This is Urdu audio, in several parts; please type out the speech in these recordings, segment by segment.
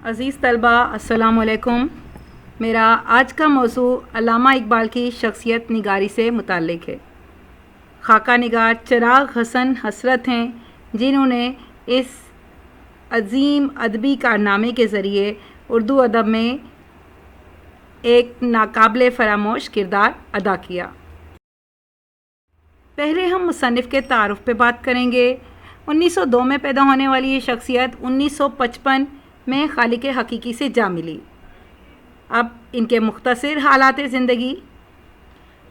عزیز طلبہ السلام علیکم. میرا آج کا موضوع علامہ اقبال کی شخصیت نگاری سے متعلق ہے. خاکہ نگار چراغ حسن حسرت ہیں جنہوں نے اس عظیم ادبی کارنامے کے ذریعے اردو ادب میں ایک ناقابل فراموش کردار ادا کیا. پہلے ہم مصنف کے تعارف پہ بات کریں گے. 1902 میں پیدا ہونے والی یہ شخصیت 1955 میں خالق حقیقی سے جا ملی. اب ان کے مختصر حالات زندگی.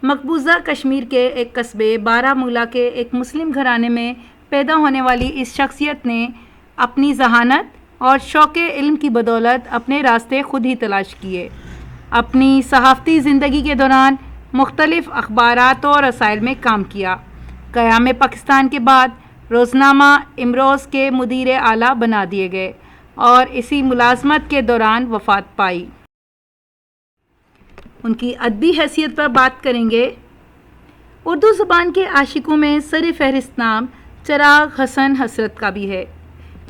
مقبوضہ کشمیر کے ایک قصبے بارہمولہ کے ایک مسلم گھرانے میں پیدا ہونے والی اس شخصیت نے اپنی ذہانت اور شوق علم کی بدولت اپنے راستے خود ہی تلاش کیے. اپنی صحافتی زندگی کے دوران مختلف اخبارات اور رسائل میں کام کیا. قیام پاکستان کے بعد روزنامہ امروز کے مدیر اعلیٰ بنا دیے گئے اور اسی ملازمت کے دوران وفات پائی. ان کی ادبی حیثیت پر بات کریں گے. اردو زبان کے عاشقوں میں سر فہرست نام چراغ حسن حسرت کا بھی ہے.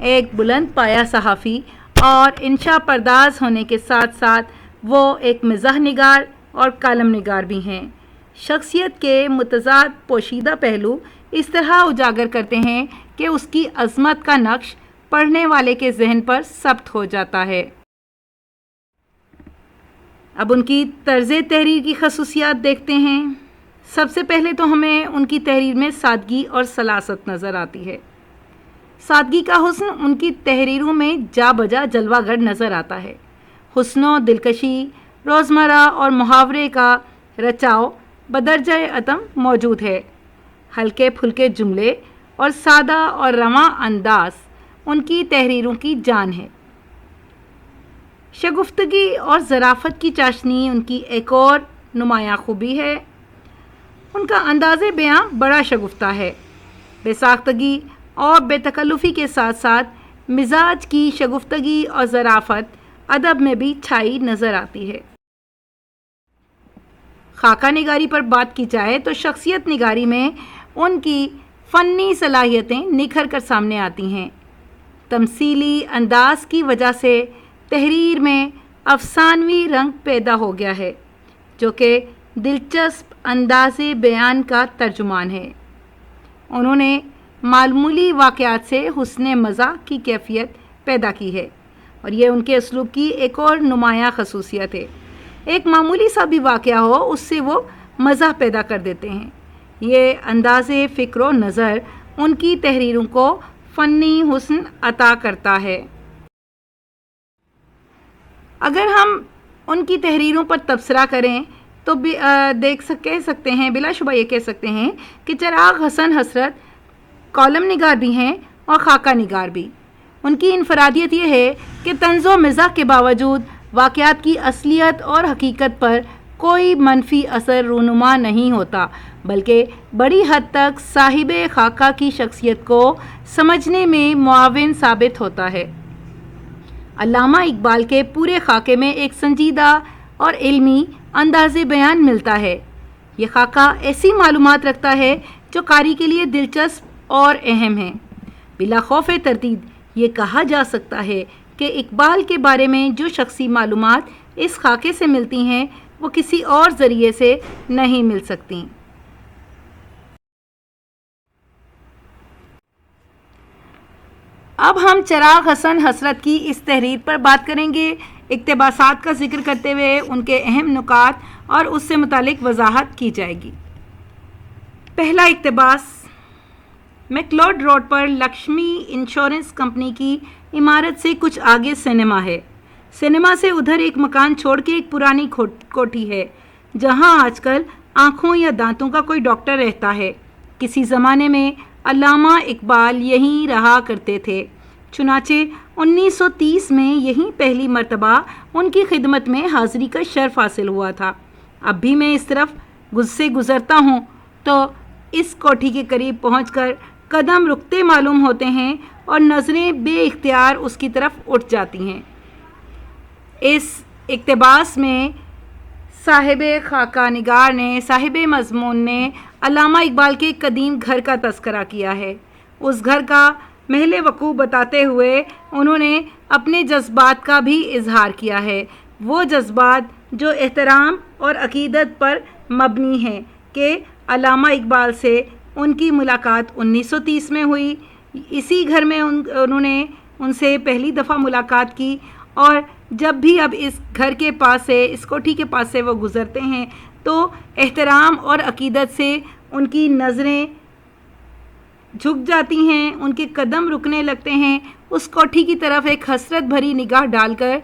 ایک بلند پایہ صحافی اور انشا پرداز ہونے کے ساتھ ساتھ وہ ایک مزاح نگار اور کالم نگار بھی ہیں. شخصیت کے متضاد پوشیدہ پہلو اس طرح اجاگر کرتے ہیں کہ اس کی عظمت کا نقش پڑھنے والے کے ذہن پر ثبت ہو جاتا ہے. اب ان کی طرز تحریر کی خصوصیات دیکھتے ہیں. سب سے پہلے تو ہمیں ان کی تحریر میں سادگی اور سلاست نظر آتی ہے. سادگی کا حسن ان کی تحریروں میں جا بجا جلوہ گر نظر آتا ہے. حسن و دلکشی، روزمرہ اور محاورے کا رچاؤ بدرجہ اتم موجود ہے. ہلکے پھلکے جملے اور سادہ اور رواں انداز ان کی تحریروں کی جان ہے. شگفتگی اور ظرافت کی چاشنی ان کی ایک اور نمایاں خوبی ہے. ان کا انداز بیاں بڑا شگفتہ ہے. بے ساختگی اور بے تکلفی کے ساتھ ساتھ مزاج کی شگفتگی اور ظرافت ادب میں بھی چھائی نظر آتی ہے. خاکہ نگاری پر بات کی جائے تو شخصیت نگاری میں ان کی فنی صلاحیتیں نکھر کر سامنے آتی ہیں. تمثیلی انداز کی وجہ سے تحریر میں افسانوی رنگ پیدا ہو گیا ہے جو کہ دلچسپ انداز بیان کا ترجمان ہے. انہوں نے معمولی واقعات سے حسن مزاح کی کیفیت پیدا کی ہے اور یہ ان کے اسلوب کی ایک اور نمایاں خصوصیت ہے. ایک معمولی سا بھی واقعہ ہو اس سے وہ مزاح پیدا کر دیتے ہیں. یہ انداز فکر و نظر ان کی تحریروں کو فنی حسن عطا کرتا ہے. اگر ہم ان کی تحریروں پر تبصرہ کریں تو کہہ سکتے ہیں، بلا شبہ یہ کہہ سکتے ہیں کہ چراغ حسن حسرت کالم نگار بھی ہیں اور خاکہ نگار بھی. ان کی انفرادیت یہ ہے کہ طنز و مزاح کے باوجود واقعات کی اصلیت اور حقیقت پر کوئی منفی اثر رونما نہیں ہوتا، بلکہ بڑی حد تک صاحب خاکہ کی شخصیت کو سمجھنے میں معاون ثابت ہوتا ہے. علامہ اقبال کے پورے خاکے میں ایک سنجیدہ اور علمی انداز بیان ملتا ہے. یہ خاکہ ایسی معلومات رکھتا ہے جو قاری کے لیے دلچسپ اور اہم ہیں. بلا خوف تردید یہ کہا جا سکتا ہے کہ اقبال کے بارے میں جو شخصی معلومات اس خاکے سے ملتی ہیں وہ کسی اور ذریعے سے نہیں مل سکتی. اب ہم چراغ حسن حسرت کی اس تحریر پر بات کریں گے. اقتباسات کا ذکر کرتے ہوئے ان کے اہم نکات اور اس سے متعلق وضاحت کی جائے گی. پہلا اقتباس: میکلوڈ روڈ پر لکشمی انشورنس کمپنی کی عمارت سے کچھ آگے سینما ہے. سینما سے ادھر ایک مکان چھوڑ کے ایک پرانی کوٹھی ہے جہاں آج کل آنکھوں یا دانتوں کا کوئی ڈاکٹر رہتا ہے. کسی زمانے میں علامہ اقبال یہیں رہا کرتے تھے. چنانچہ 1930 میں یہیں پہلی مرتبہ ان کی خدمت میں حاضری کا شرف حاصل ہوا تھا. اب بھی میں اس طرف سے گزرتا ہوں تو اس کوٹھی کے قریب پہنچ کر قدم رکتے معلوم ہوتے ہیں اور نظریں بے اختیار اس کی طرف اٹھ جاتی ہیں. اس اقتباس میں صاحب خاکہ نگار نے، صاحب مضمون نے علامہ اقبال کے قدیم گھر کا تذکرہ کیا ہے. اس گھر کا محل وقوع بتاتے ہوئے انہوں نے اپنے جذبات کا بھی اظہار کیا ہے، وہ جذبات جو احترام اور عقیدت پر مبنی ہیں کہ علامہ اقبال سے ان کی ملاقات 1930 میں ہوئی، اسی گھر میں انہوں نے ان سے پہلی دفعہ ملاقات کی، اور جب بھی اب اس گھر کے پاس سے، اس کوٹھی کے پاس سے وہ گزرتے ہیں تو احترام اور عقیدت سے ان کی نظریں جھک جاتی ہیں، ان کے قدم رکنے لگتے ہیں، اس کوٹھی کی طرف ایک حسرت بھری نگاہ ڈال کر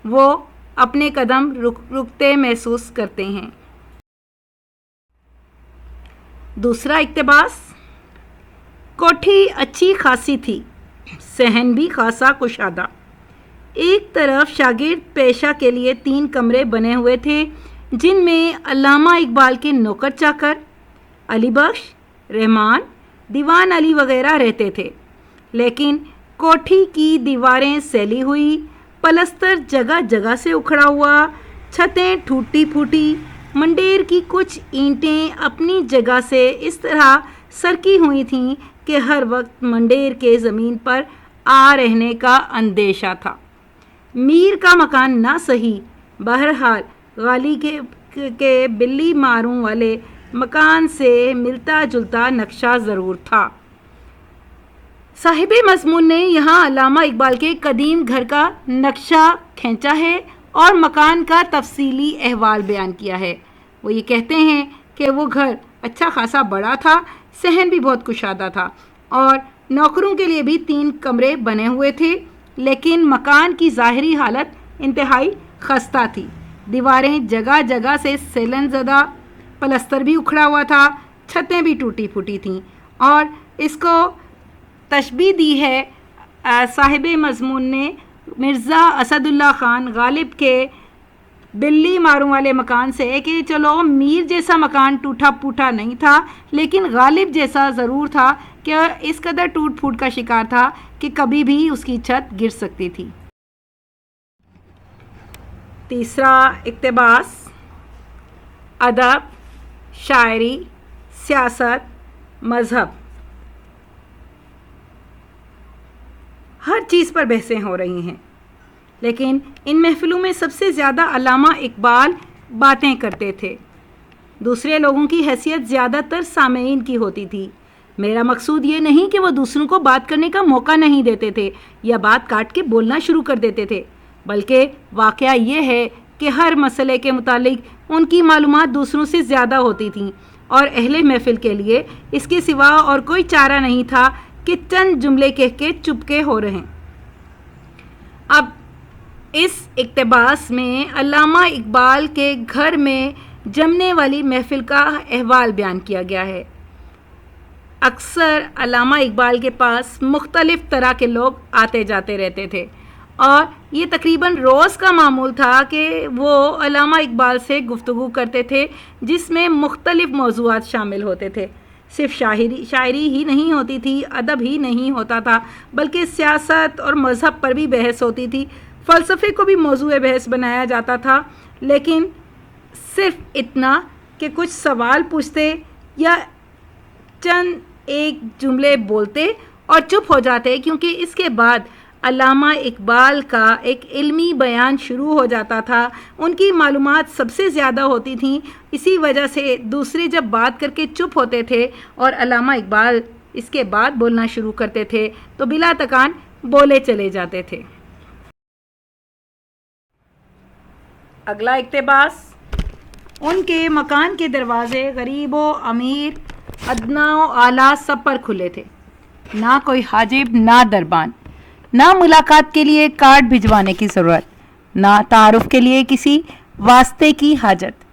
وہ اپنے قدم رکتے محسوس کرتے ہیں۔ دوسرا اقتباس، کوٹھی اچھی خاصی تھی، صحن بھی خاصا کشادہ، ایک طرف شاگرد پیشہ کے لیے 3 کمرے بنے ہوئے تھے جن میں علامہ اقبال کے نوکر چاکر علی بخش، رحمان، دیوان علی وغیرہ رہتے تھے، لیکن کوٹھی کی دیواریں سیلی ہوئی، پلستر جگہ جگہ سے اکھڑا ہوا، چھتیں ٹوٹی پھوٹی، منڈیر کی کچھ اینٹیں اپنی جگہ سے اس طرح سرکی ہوئی تھیں کہ ہر وقت منڈیر کے زمین پر آ رہنے کا اندیشہ تھا۔ میر کا مکان نہ صحیح، بہرحال غالی کے بلی ماروں والے مکان سے ملتا جلتا نقشہ ضرور تھا۔ صاحب مضمون نے یہاں علامہ اقبال کے قدیم گھر کا نقشہ کھینچا ہے اور مکان کا تفصیلی احوال بیان کیا ہے۔ وہ یہ کہتے ہیں کہ وہ گھر اچھا خاصا بڑا تھا، صحن بھی بہت کشادہ تھا اور نوکروں کے لیے بھی 3 کمرے بنے ہوئے تھے، لیکن مکان کی ظاہری حالت انتہائی خستہ تھی، دیواریں جگہ جگہ سے سیلن زدہ، پلستر بھی اکھڑا ہوا تھا، چھتیں بھی ٹوٹی پھوٹی تھیں، اور اس کو تشبیہ دی ہے صاحب مضمون نے مرزا اسد اللہ خان غالب کے بلی ماروں والے مکان سے کہ چلو میر جیسا مکان ٹوٹا پھوٹا نہیں تھا لیکن غالب جیسا ضرور تھا کہ اس قدر ٹوٹ پھوٹ کا شکار تھا کہ کبھی بھی اس کی چھت گر سکتی تھی۔ تیسرا اقتباس، ادب، شاعری، سیاست، مذہب، ہر چیز پر بحثیں ہو رہی ہیں، لیکن ان محفلوں میں سب سے زیادہ علامہ اقبال باتیں کرتے تھے۔ دوسرے لوگوں کی حیثیت زیادہ تر سامعین کی ہوتی تھی۔ میرا مقصود یہ نہیں کہ وہ دوسروں کو بات کرنے کا موقع نہیں دیتے تھے یا بات کاٹ کے بولنا شروع کر دیتے تھے، بلکہ واقعہ یہ ہے کہ ہر مسئلے کے متعلق ان کی معلومات دوسروں سے زیادہ ہوتی تھیں اور اہل محفل کے لیے اس کے سوا اور کوئی چارہ نہیں تھا کہ چند جملے کہہ کے چپکے ہو رہے۔ اب اس اقتباس میں علامہ اقبال کے گھر میں جمنے والی محفل کا احوال بیان کیا گیا ہے۔ اکثر علامہ اقبال کے پاس مختلف طرح کے لوگ آتے جاتے رہتے تھے اور یہ تقریباً روز کا معمول تھا کہ وہ علامہ اقبال سے گفتگو کرتے تھے جس میں مختلف موضوعات شامل ہوتے تھے۔ صرف شاعری ہی نہیں ہوتی تھی، ادب ہی نہیں ہوتا تھا، بلکہ سیاست اور مذہب پر بھی بحث ہوتی تھی، فلسفے کو بھی موضوع بحث بنایا جاتا تھا، لیکن صرف اتنا کہ کچھ سوال پوچھتے یا چند ایک جملے بولتے اور چپ ہو جاتے، کیونکہ اس کے بعد علامہ اقبال کا ایک علمی بیان شروع ہو جاتا تھا۔ ان کی معلومات سب سے زیادہ ہوتی تھیں، اسی وجہ سے دوسرے جب بات کر کے چپ ہوتے تھے اور علامہ اقبال اس کے بعد بولنا شروع کرتے تھے تو بلا تکان بولے چلے جاتے تھے۔ اگلا اقتباس، ان کے مکان کے دروازے غریب و امیر، ادنا و اعلیٰ سب پر کھلے تھے، نہ کوئی حاجب نہ دربان، نہ ملاقات کے لیے کارڈ بھجوانے کی ضرورت، نہ تعارف کے لیے کسی واسطے کی حاجت۔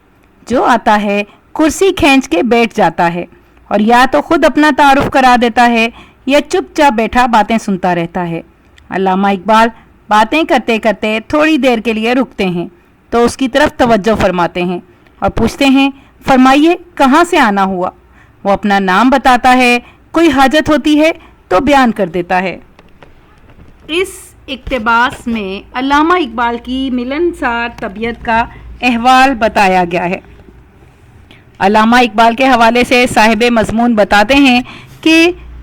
جو آتا ہے کرسی کھینچ کے بیٹھ جاتا ہے اور یا تو خود اپنا تعارف کرا دیتا ہے یا چپ چاپ بیٹھا باتیں سنتا رہتا ہے۔ علامہ اقبال باتیں کرتے کرتے تھوڑی دیر کے لیے رکتے ہیں تو اس کی طرف توجہ فرماتے ہیں اور پوچھتے ہیں، فرمائیے کہاں سے آنا ہوا؟ وہ اپنا نام بتاتا ہے، کوئی حاجت ہوتی ہے تو بیان کر دیتا ہے۔ اس اقتباس میں علامہ اقبال کی ملنسار طبیعت کا احوال بتایا گیا ہے۔ علامہ اقبال کے حوالے سے صاحب مضمون بتاتے ہیں کہ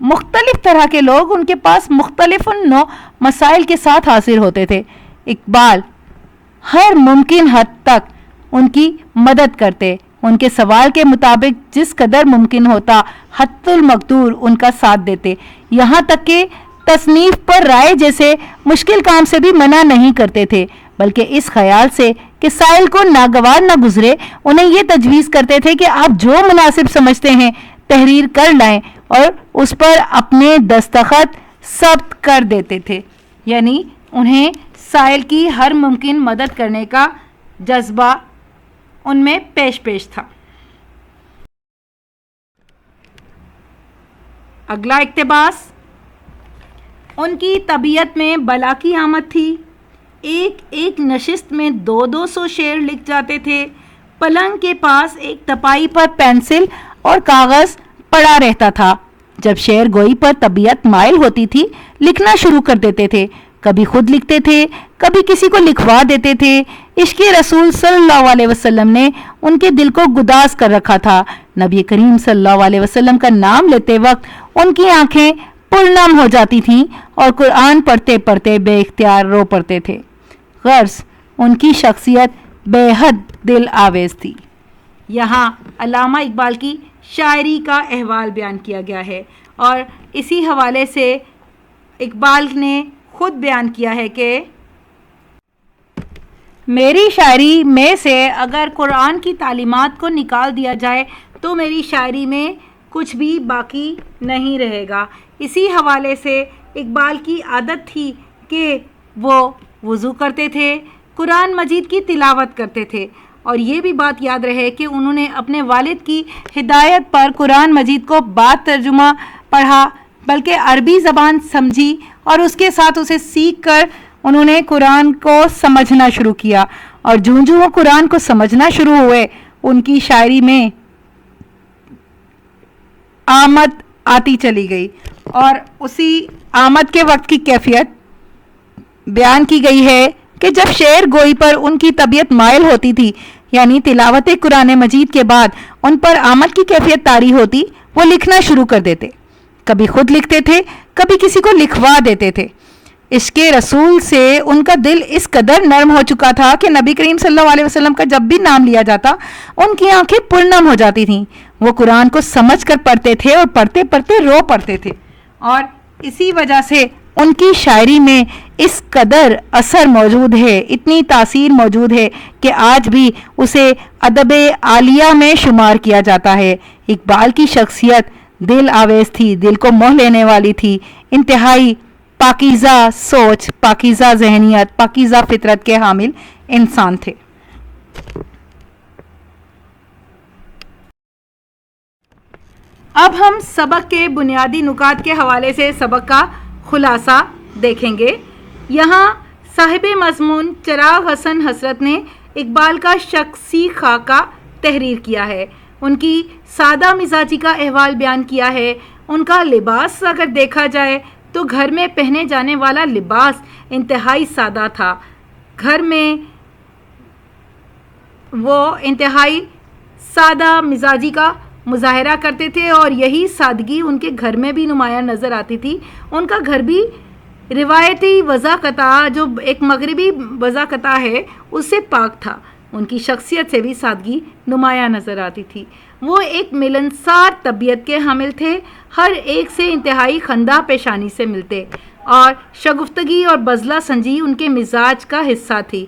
مختلف طرح کے لوگ ان کے پاس مختلف نوع مسائل کے ساتھ حاضر ہوتے تھے. اقبال ہر ممکن حد تک ان کی مدد کرتے، ان کے سوال کے مطابق جس قدر ممکن ہوتا حد المقدور ان کا ساتھ دیتے، یہاں تک کہ تصنیف پر رائے جیسے مشکل کام سے بھی منع نہیں کرتے تھے، بلکہ اس خیال سے کہ سائل کو ناگوار نہ گزرے انہیں یہ تجویز کرتے تھے کہ آپ جو مناسب سمجھتے ہیں تحریر کر لائیں اور اس پر اپنے دستخط ثبت کر دیتے تھے. یعنی انہیں سائل کی ہر ممکن مدد کرنے کا جذبہ ان میں پیش تھا. اگلا اقتباس. ان کی طبیعت میں بلا کی آمد تھی. ایک نشست میں 200 شعر لکھ جاتے تھے. پلنگ کے پاس ایک تپائی پر پینسل اور کاغذ پڑا رہتا تھا. جب شعر گوئی پر طبیعت مائل ہوتی تھی لکھنا شروع کر دیتے تھے. کبھی خود لکھتے تھے، کبھی کسی کو لکھوا دیتے تھے. عشق رسول صلی اللہ علیہ وسلم نے ان کے دل کو گداز کر رکھا تھا. نبی کریم صلی اللہ علیہ وسلم کا نام لیتے وقت ان کی آنکھیں پرنم ہو جاتی تھیں اور قرآن پڑھتے پڑھتے بے اختیار رو پڑتے تھے. غرض ان کی شخصیت بے حد دل آویز تھی. یہاں علامہ اقبال کی شاعری کا احوال بیان کیا گیا ہے اور اسی حوالے سے اقبال نے خود بیان کیا ہے کہ میری شاعری میں سے اگر قرآن کی تعلیمات کو نکال دیا جائے تو میری شاعری میں کچھ بھی باقی نہیں رہے گا. اسی حوالے سے اقبال کی عادت تھی کہ وہ وضو کرتے تھے، قرآن مجید کی تلاوت کرتے تھے. اور یہ بھی بات یاد رہے کہ انہوں نے اپنے والد کی ہدایت پر قرآن مجید کو بعد ترجمہ پڑھا، بلکہ عربی زبان سمجھی اور اس کے ساتھ اسے سیکھ کر انہوں نے قرآن کو سمجھنا شروع کیا. اور جوں وہ قرآن کو سمجھنا شروع ہوئے ان کی شاعری میں آمد آتی چلی گئی. اور اسی آمد کے وقت کی کیفیت بیان کی گئی ہے کہ جب شعر گوئی پر ان کی طبیعت مائل ہوتی تھی، یعنی تلاوت قرآن مجید کے بعد ان پر آمد کی کیفیت طاری ہوتی، وہ لکھنا شروع کر دیتے. کبھی خود لکھتے تھے، کبھی کسی کو لکھوا دیتے تھے. عشق رسول سے ان کا دل اس قدر نرم ہو چکا تھا کہ نبی کریم صلی اللہ علیہ وسلم کا جب بھی نام لیا جاتا ان کی آنکھیں پرنم ہو جاتی تھیں. وہ قرآن کو سمجھ کر پڑھتے تھے اور پڑھتے پڑھتے رو پڑتے تھے. اور اسی وجہ سے ان کی شاعری میں اس قدر اثر موجود ہے، اتنی تاثیر موجود ہے کہ آج بھی اسے ادب عالیہ میں شمار کیا جاتا ہے. اقبال کی شخصیت دل آویز تھی، دل کو موہ لینے والی تھی. انتہائی پاکیزہ سوچ، پاکیزہ ذہنیت، پاکیزہ فطرت کے حامل انسان تھے. اب ہم سبق کے بنیادی نکات کے حوالے سے سبق کا خلاصہ دیکھیں گے. یہاں صاحب مضمون چراغ حسن حسرت نے اقبال کا شخصی خاکہ تحریر کیا ہے. ان کی سادہ مزاجی کا احوال بیان کیا ہے. ان کا لباس اگر دیکھا جائے تو گھر میں پہنے جانے والا لباس انتہائی سادہ تھا. گھر میں وہ انتہائی سادہ مزاجی کا مظاہرہ کرتے تھے اور یہی سادگی ان کے گھر میں بھی نمایاں نظر آتی تھی. ان کا گھر بھی روایتی وضاقطہ جو ایک مغربی وضاقطہ ہے اس سے پاک تھا. ان کی شخصیت سے بھی سادگی نمایاں نظر آتی تھی. وہ ایک ملنسار طبیعت کے حامل تھے، ہر ایک سے انتہائی خندہ پیشانی سے ملتے اور شگفتگی اور بزلہ سنجی ان کے مزاج کا حصہ تھی.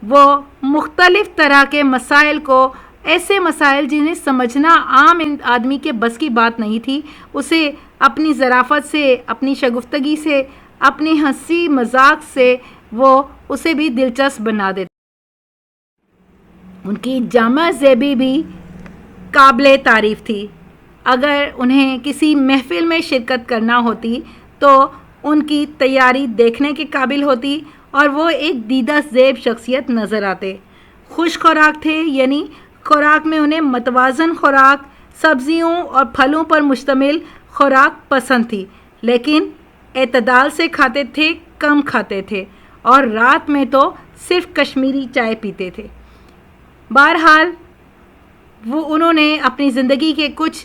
وہ مختلف طرح کے مسائل کو، ایسے مسائل جنہیں سمجھنا عام آدمی کے بس کی بات نہیں تھی، اسے اپنی ظرافت سے، اپنی شگفتگی سے، اپنی ہنسی مذاق سے وہ اسے بھی دلچسپ بنا دیتے. ان کی جامع زیبی بھی قابل تعریف تھی. اگر انہیں کسی محفل میں شرکت کرنا ہوتی تو ان کی تیاری دیکھنے کے قابل ہوتی اور وہ ایک دیدہ زیب شخصیت نظر آتے. خوش خوراک تھے، یعنی خوراک میں انہیں متوازن خوراک، سبزیوں اور پھلوں پر مشتمل خوراک پسند تھی، لیکن اعتدال سے کھاتے تھے، کم کھاتے تھے اور رات میں تو صرف کشمیری چائے پیتے تھے. بہرحال انہوں نے اپنی زندگی کے کچھ